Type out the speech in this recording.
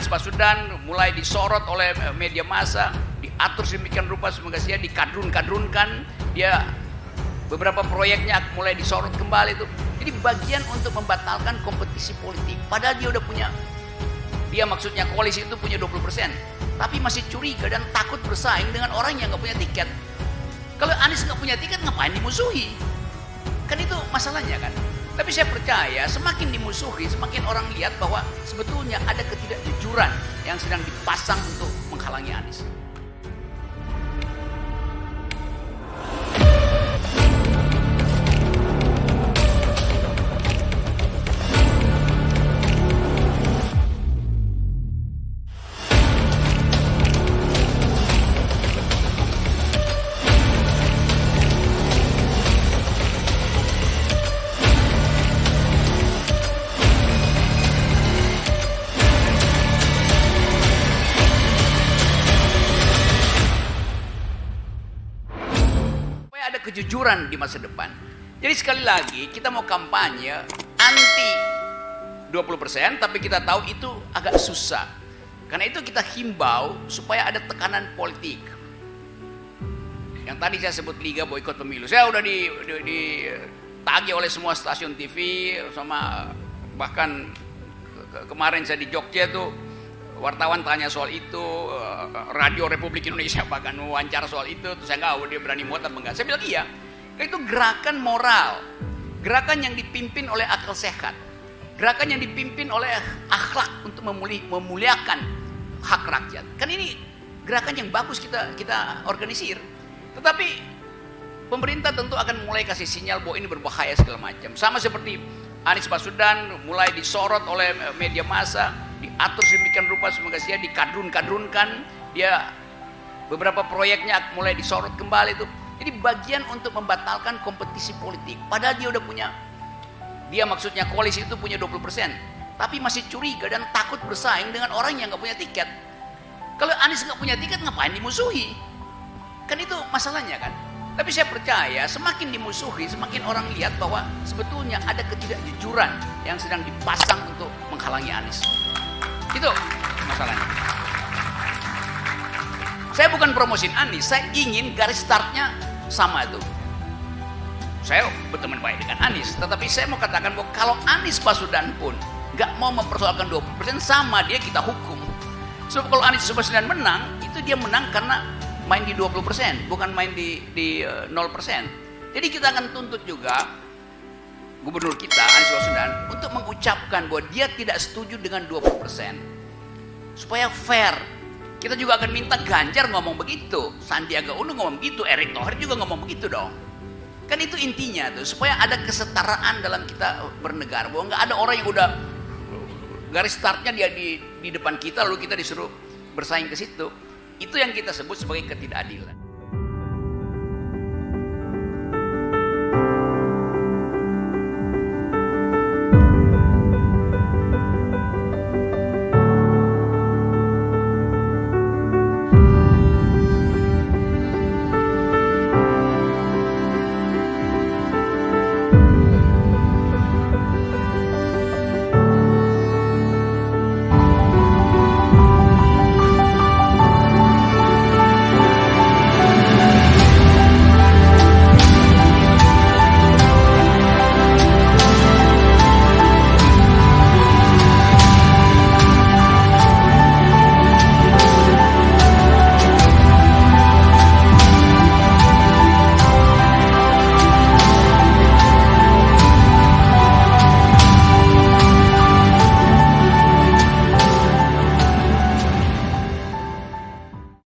Anies Baswedan mulai disorot oleh media massa, diatur sedemikian rupa semoga dia dikadrun-kadrunkan, dia beberapa proyeknya mulai disorot kembali itu. Jadi bagian untuk membatalkan kompetisi politik. Padahal dia udah punya, dia maksudnya koalisi itu punya 20%, tapi masih curiga dan takut bersaing dengan orang yang nggak punya tiket. Kalau Anies nggak punya tiket, ngapain dimusuhi? Kan itu masalahnya kan. Tapi saya percaya semakin dimusuhi, semakin orang lihat bahwa sebetulnya ada ketidakjujuran yang sedang dipasang untuk menghalangi Anies. Ada kejujuran di masa depan. Jadi sekali lagi kita mau kampanye anti 20%, tapi kita tahu itu agak susah. Karena itu kita himbau supaya ada tekanan politik. Yang tadi saya sebut Liga Boikot Pemilu. Saya udah ditagih oleh semua stasiun TV, sama bahkan kemarin saya di Jogja tuh wartawan tanya soal itu, Radio Republik Indonesia bahkan wawancara soal itu, terus saya nggak tahu dia berani muat apa enggak. Saya bilang iya, itu gerakan moral, gerakan yang dipimpin oleh akal sehat, gerakan yang dipimpin oleh akhlak untuk memuliakan hak rakyat. Kan ini gerakan yang bagus kita organisir. Tetapi pemerintah tentu akan mulai kasih sinyal bahwa ini berbahaya segala macam. Sama seperti Anies Baswedan mulai disorot oleh media massa, diatur sedemikian rupa semoga dia dikadrun-kadrunkan, dia beberapa proyeknya mulai disorot kembali itu. Jadi bagian untuk membatalkan kompetisi politik. Padahal dia udah punya, dia maksudnya koalisi itu punya 20%, tapi masih curiga dan takut bersaing dengan orang yang nggak punya tiket. Kalau Anies nggak punya tiket, ngapain dimusuhi? Kan itu masalahnya kan. Tapi saya percaya semakin dimusuhi, semakin orang lihat bahwa sebetulnya ada ketidakjujuran yang sedang dipasang untuk menghalangi Anies. Itu masalahnya. Saya bukan promosin Anies, saya ingin garis startnya sama itu. Saya berteman baik dengan Anies, tetapi saya mau katakan bahwa kalau Anies Baswedan pun nggak mau mempersoalkan 20%, sama dia kita hukum. Sebab kalau Anies Baswedan menang, itu dia menang karena main di 20%, bukan main di 0%. Jadi kita akan tuntut juga gubernur kita, Anies Baswedan, untuk mengucapkan bahwa dia tidak setuju dengan 20%. Supaya fair. Kita juga akan minta Ganjar ngomong begitu, Sandiaga Uno ngomong begitu, Erick Thohir juga ngomong begitu dong. Kan itu intinya tuh, supaya ada kesetaraan dalam kita bernegara. Bahwa nggak ada orang yang udah garis startnya dia di depan kita, lalu kita disuruh bersaing ke situ. Itu yang kita sebut sebagai ketidakadilan.